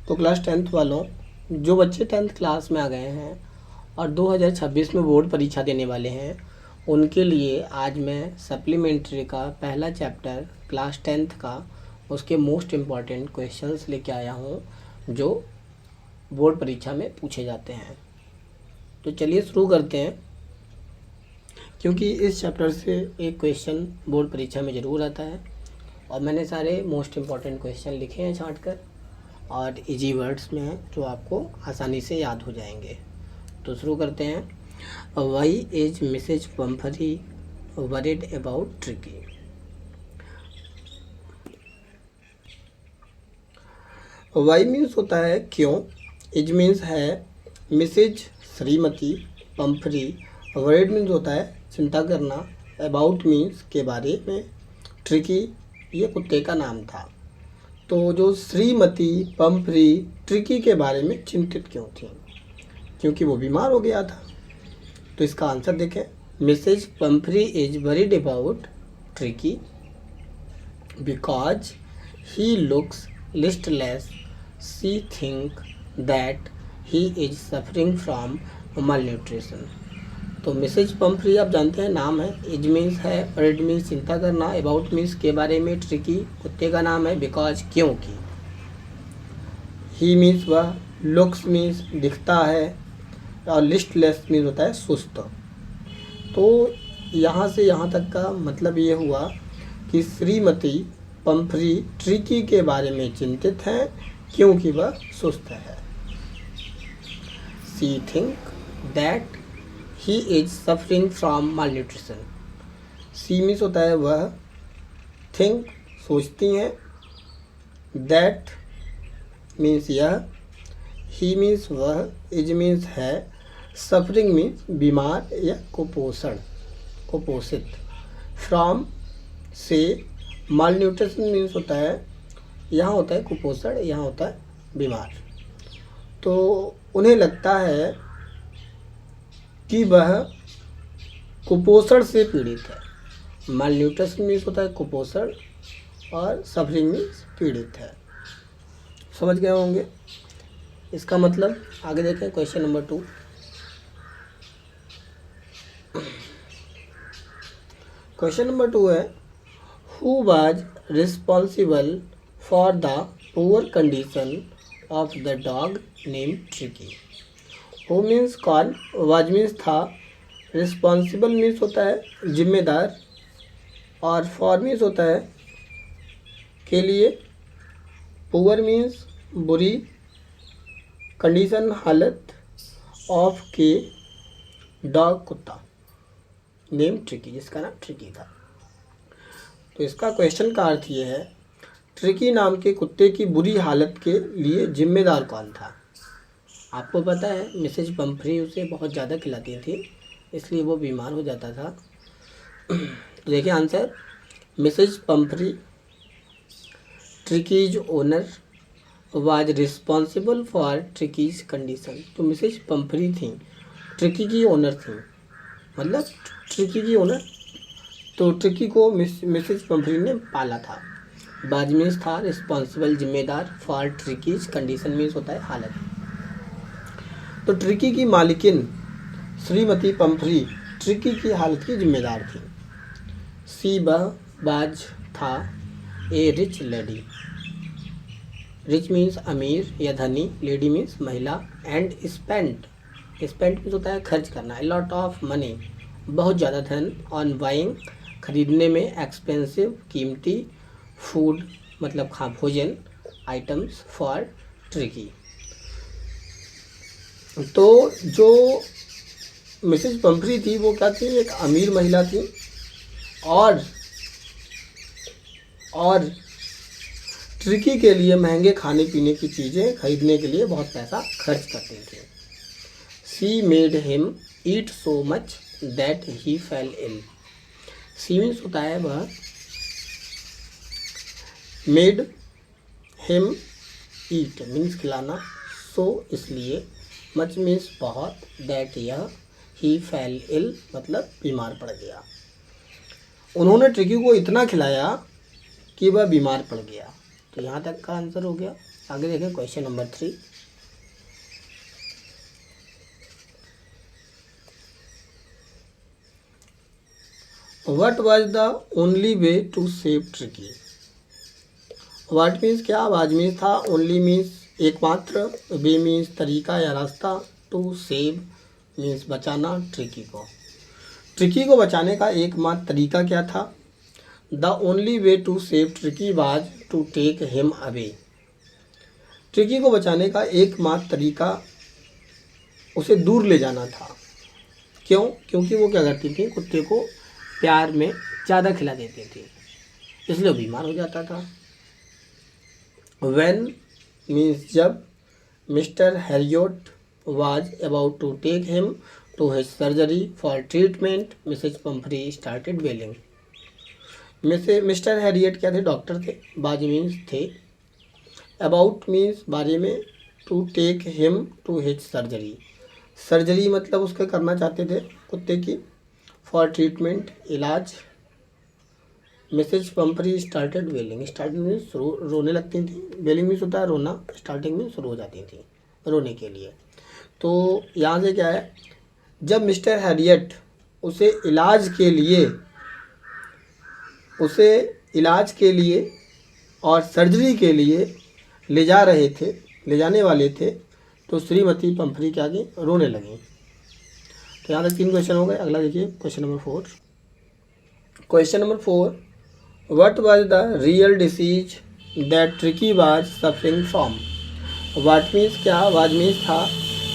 तो class 10th वालों, जो बच्चे 10th क्लास में आ गए हैं और 2026 में बोर्ड परीक्षा देने वाले हैं, उनके लिए आज मैं सप्लीमेंट्री का पहला चैप्टर क्लास 10th का उसके मोस्ट इम्पॉर्टेंट क्वेश्चंस लेके आया हूँ जो बोर्ड परीक्षा में पूछे जाते हैं। तो चलिए शुरू करते हैं, क्योंकि इस चैप्टर से एक क्वेश्चन बोर्ड परीक्षा में ज़रूर आता है और मैंने सारे मोस्ट इम्पॉर्टेंट क्वेश्चन लिखे हैं छाँट कर और इजी वर्ड्स में हैं जो आपको आसानी से याद हो जाएंगे। तो शुरू करते हैं। Why is Mrs Pumphrey worried about Tricki? Why means होता है क्यों, इज मीन्स है, मिसेज श्रीमती, पंफरी वरीड मीन्स होता है चिंता करना, अबाउट मीन्स के बारे में, ट्रिकी ये कुत्ते का नाम था। तो जो श्रीमती पंफरी ट्रिकी के बारे में चिंतित क्यों थी? क्योंकि वो बीमार हो गया था। तो इसका आंसर देखें, Mrs Pumphrey is worried about Tricki because he looks listless, she think that he is suffering from malnutrition। तो मिसेज पंफरी आप जानते हैं नाम है, इज मीन्स है, वरीड मीन्स चिंता करना, अबाउट मीन्स के बारे में, ट्रिकी कुत्ते का नाम है, बिकॉज क्योंकि, ही मीन्स वह, लुक्स मीन्स दिखता है और लिस्टलेस मीन्स होता है सुस्त। तो यहाँ से यहाँ तक का मतलब ये हुआ कि श्रीमती पंफरी ट्रिकी के बारे में चिंतित हैं क्योंकि वह सुस्त है। She think that he is suffering from malnutrition। She means होता है वह, थिंक सोचती हैं, दैट मीन्स यह, ही मीन्स वह, इज मीन्स है, सफरिंग मीन्स बीमार या कुपोषित, फ्रॉम से, malnutrition मीन्स होता है, यहाँ होता है कुपोषण, यहाँ होता है बीमार। तो उन्हें लगता है कि वह कुपोषण से पीड़ित है। malnutrition मीन्स होता है कुपोषण और सफरिंग मीन्स पीड़ित है। समझ गए होंगे इसका मतलब। आगे देखें क्वेश्चन नंबर 2। क्वेश्चन नंबर 2 है, who was responsible for the poor condition of the dog name tricky? Who means कौन, वाज मीन्स था, रिस्पॉन्सिबल मीन्स होता है जिम्मेदार और फॉर मीन्स होता है के लिए, पुअर मीन्स बुरी, कंडीशन हालत, ऑफ के डॉग कुत्ता, नेम ट्रिकी जिसका नाम ट्रिकी था। तो इसका क्वेश्चन का अर्थ ये है, ट्रिकी नाम के कुत्ते की बुरी हालत के लिए जिम्मेदार कौन था? आपको पता है मिसेज पंफरी उसे बहुत ज़्यादा खिलाती थी इसलिए वो बीमार हो जाता था। तो देखिए answer, Mrs Pumphrey Tricki's owner was responsible for Tricki's condition. तो मिसेज पंफरी थी, ट्रिकी की ओनर थी, मतलब ट्रिकी की ओनर। तो ट्रिकी को मिसेज पंफरी ने पाला था। बाज मीन्स था, रिस्पॉन्सिबल जिम्मेदार, फॉर ट्रिकीज कंडीशन मीन्स होता है हालत। तो ट्रिकी की मालिकिन श्रीमती पंफरी ट्रिकी की हालत की जिम्मेदार थी। सी वह, बाज था, ए रिच लेडी, रिच मीन्स अमीर या धनी, लेडी मीन्स महिला, एंड स्पेंट, स्पेंट मीन्स होता है खर्च करना, ए लॉट ऑफ मनी बहुत ज़्यादा धन, ऑन बाइंग खरीदने में, एक्सपेंसिव कीमती, फूड मतलब खा भोजन, आइटम्स फॉर ट्रिकी। तो जो मिसेज पंफरी थी वो क्या थी, एक अमीर महिला थी और ट्रिकी के लिए महंगे खाने पीने की चीज़ें खरीदने के लिए बहुत पैसा खर्च करती थी। She made him eat so much that he fell ill. She means होता है वह, मेड हिम ईट मीन्स खिलाना, सो इसलिए, मच मीन्स बहुत, दैट यह, ही फेल इल मतलब बीमार पड़ गया। उन्होंने ट्रिकी को इतना खिलाया कि वह बीमार पड़ गया। तो तो यहाँ तक का आंसर हो गया। आगे देखें question number 3। What was the only way to save Tricki. What means क्या, वाज मीन्स था, ओनली मीन्स एकमात्र, वे मीन्स तरीका या रास्ता, टू सेव मीन्स बचाना ट्रिकी को। ट्रिकी को बचाने का एकमात्र तरीका क्या था। The only way to save Tricki was to take him away. Tricki को बचाने का एकमात्र तरीका उसे दूर ले जाना था। क्यों? क्योंकि वो क्या करती थी, कुत्ते को प्यार में ज़्यादा खिला देती थी, इसलिए वो बीमार हो जाता था। When मीन्स जब, mister Harriet was about to take him to his surgery for treatment, Mrs Pumphrey started wailing। Mr Herriot क्या थे, डॉक्टर थे। बाज मीन्स थे, अबाउट मीन्स बारे में, to take him to his surgery, surgery मतलब उसके करना चाहते थे कुत्ते की, फॉर ट्रीटमेंट इलाज। Mrs Pumphrey started wailing, starting में रोने लगती थी, वेलिंग मीन्स होता है रोना, स्टार्टिंग में शुरू हो जाती थी रोने के लिए। तो यहाँ से क्या है, जब मिस्टर हैरियट उसे इलाज के लिए और सर्जरी के लिए ले जाने वाले थे, तो श्रीमती पम्फ्री क्या की, रोने लगी। तो यहाँ तक 3 क्वेश्चन हो गए। अगला देखिए question number 4। Question number 4, what was the real disease that tricky was suffering from. What means क्या, वाज मीन्स था,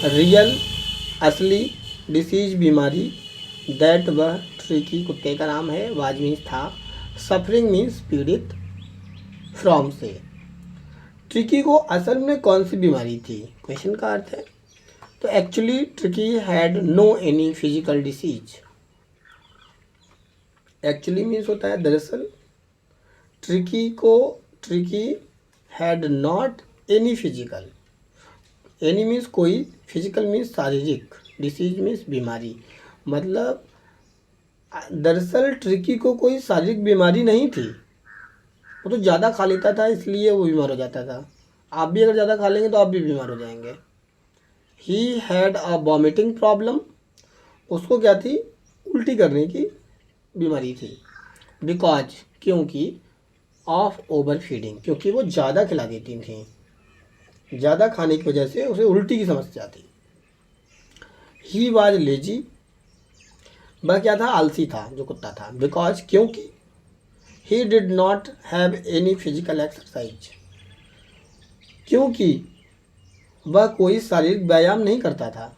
रियल असली, डिसीज बीमारी, दैट वह ट्रिकी कुत्ते का नाम है, वाज मीन्स था, सफरिंग मीन्स पीड़ित, फ्रॉम से। ट्रिकी को असल में कौन सी बीमारी थी, क्वेश्चन का अर्थ है। तो actually Tricki had no any physical disease. Actually means होता है दरअसल, Tricki had not any physical, any means कोई, फिजिकल मीन्स शारीरिक, डिसीज मीन्स बीमारी। मतलब दरअसल ट्रिकी को कोई शारीरिक बीमारी नहीं थी, वो तो ज़्यादा खा लेता था इसलिए वो बीमार हो जाता था। आप भी अगर ज़्यादा खा लेंगे तो आप भी बीमार हो जाएंगे। ही हैड अ वॉमिटिंग प्रॉब्लम, उसको क्या थी, उल्टी करने की बीमारी थी। बिकॉज क्योंकि, ऑफ ओवर फीडिंग, क्योंकि वो ज़्यादा खिला देती थी, ज़्यादा खाने की वजह से उसे उल्टी की समस्या थी। ही वाज लेजी, वह क्या था, आलसी था जो कुत्ता था। बिकॉज क्योंकि, he did not have any physical exercise, क्योंकि वह कोई शारीरिक व्यायाम नहीं करता था।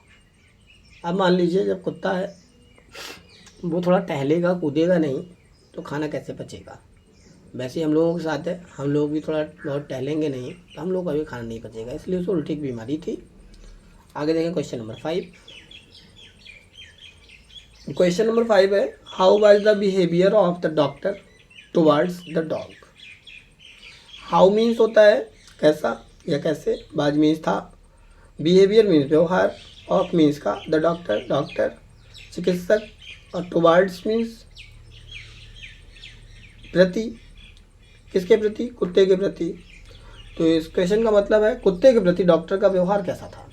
अब मान लीजिए जब कुत्ता है वो थोड़ा टहलेगा कूदेगा नहीं तो खाना कैसे पचेगा। वैसे हम लोगों के साथ है, हम लोग भी थोड़ा बहुत टहलेंगे नहीं तो हम लोग का भी खाना नहीं पचेगा, इसलिए उसको उल्टी की बीमारी थी। आगे देखें क्वेश्चन नंबर 5। क्वेश्चन नंबर 5 है, how was the behaviour of the doctor towards the dog. How means होता है कैसा या कैसे, बाज मीन्स था, बिहेवियर मीन्स व्यवहार, ऑफ मीन्स का, द डॉक्टर चिकित्सक, और टुवर्ड्स मीन्स प्रति, किसके प्रति, कुत्ते के प्रति। तो इस क्वेश्चन का मतलब है कुत्ते के प्रति डॉक्टर का व्यवहार कैसा था।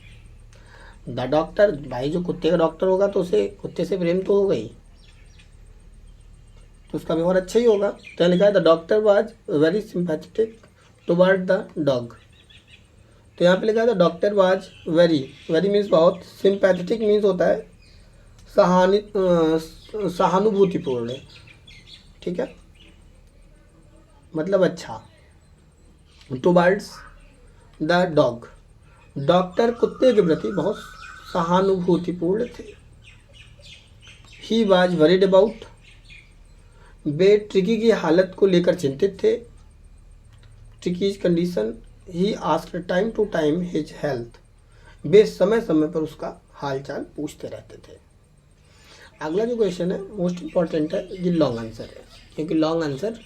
द डॉक्टर, भाई जो कुत्ते का डॉक्टर होगा तो उसे कुत्ते से प्रेम तो होगा ही, तो उसका व्यवहार अच्छा ही होगा। तो लिखा है the doctor was very sympathetic toward the dog. तो यहाँ पे लिखा है the doctor was very means बहुत, सिंपैथेटिक मीन्स होता है सहानुभूतिपूर्ण, ठीक है, मतलब अच्छा। टुवर्ड्स द डॉग, डॉक्टर कुत्ते के प्रति बहुत सहानुभूतिपूर्ण थे। ही वाज वरीड अबाउट, वे ट्रिकी की हालत को लेकर चिंतित थे, Tricki's condition. He asked time to time his health, वे समय समय पर उसका हालचाल पूछते रहते थे। अगला जो क्वेश्चन है मोस्ट इम्पॉर्टेंट है, ये लॉन्ग आंसर है, क्योंकि लॉन्ग आंसर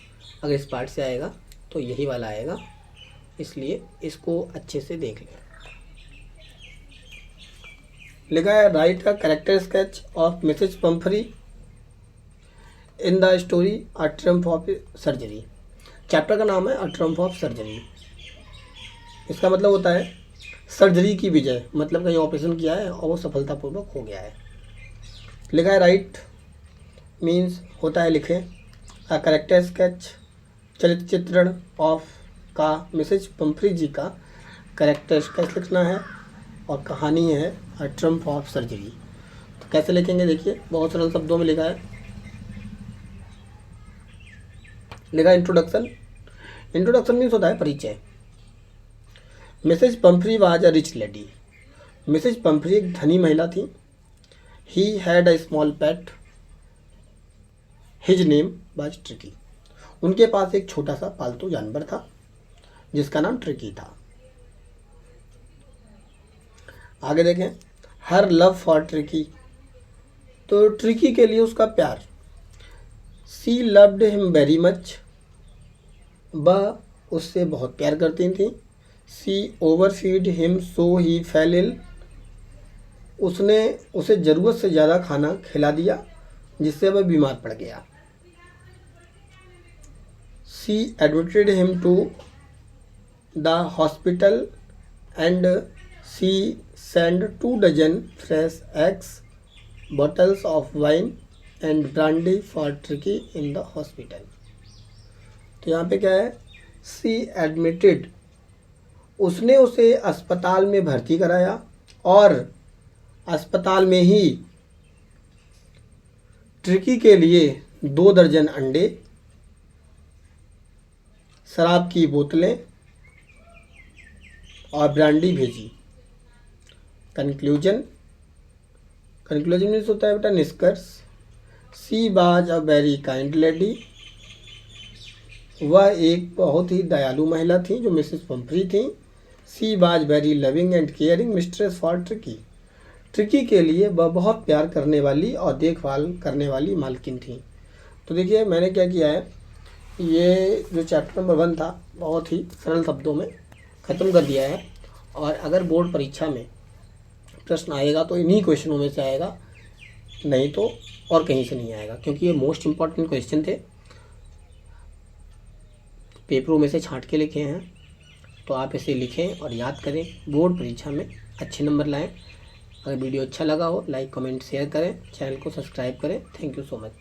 अगर इस पार्ट से आएगा तो यही वाला आएगा, इसलिए इसको अच्छे से देख लें। लिखा है write a character sketch of Mrs Pumphrey in the story a triumph of surgery. Chapter का नाम है अ ट्रम्प ऑफ सर्जरी। इसका मतलब होता है सर्जरी की विजय, मतलब कहीं ऑपरेशन किया है और वो सफलतापूर्वक हो गया है। लिखा है राइट मीन्स होता है लिखे। अ करेक्टर स्केच चरित्र चित्रण ऑफ का मिसेज पंफ्री जी का करेक्टर स्केच लिखना है और कहानी है अ ट्रम्प ऑफ सर्जरी। तो कैसे लिखेंगे देखिए, बहुत सरल शब्दों में लिखा है। लिखा इंट्रोडक्शन। इंट्रोडक्शन मीन्स होता है परिचय। Mrs Pumphrey was a rich lady. Mrs Pumphrey एक धनी महिला थी। He had a small pet, his name was Tricki. उनके पास एक छोटा सा पालतू जानवर था जिसका नाम ट्रिकी था। आगे देखें, हर लव फॉर ट्रिकी, तो ट्रिकी के लिए उसका प्यार। सी लव्ड हिम वेरी मच, वह उससे बहुत प्यार करती थी। सी ओवरफीड हिम सो ही फेल इल, उसने उसे ज़रूरत से ज़्यादा खाना खिला दिया जिससे वह बीमार पड़ गया। She admitted him to the hospital and she send 2 dozen fresh eggs, bottles of wine and brandy for Tricki in the hospital. तो यहाँ पे क्या है, सी एडमिटेड, उसने उसे अस्पताल में भर्ती कराया और अस्पताल में ही ट्रिकी के लिए 2 दर्जन अंडे, शराब की बोतलें और ब्रांडी भेजी। कंक्लूजन। कंक्लूजन मीन्स होता है बेटा निष्कर्ष। She was a very kind lady, वह एक बहुत ही दयालु महिला थी जो मिसेस पंफ्री थी। She was very loving and caring mistress for tricky, tricky के लिए वह बहुत प्यार करने वाली और देखभाल करने वाली मालकिन थी। तो देखिए मैंने क्या किया है, ये जो चैप्टर नंबर 1 था बहुत ही सरल शब्दों में ख़त्म कर दिया है। और अगर बोर्ड परीक्षा में प्रश्न आएगा तो इन्हीं क्वेश्चनों में से आएगा, नहीं तो और कहीं से नहीं आएगा, क्योंकि ये मोस्ट इम्पॉर्टेंट क्वेश्चन थे, पेपरों में से छांट के लिखे हैं। तो आप इसे लिखें और याद करें, बोर्ड परीक्षा में अच्छे नंबर लाएं। अगर वीडियो अच्छा लगा हो लाइक कमेंट शेयर करें, चैनल को सब्सक्राइब करें। Thank you so much.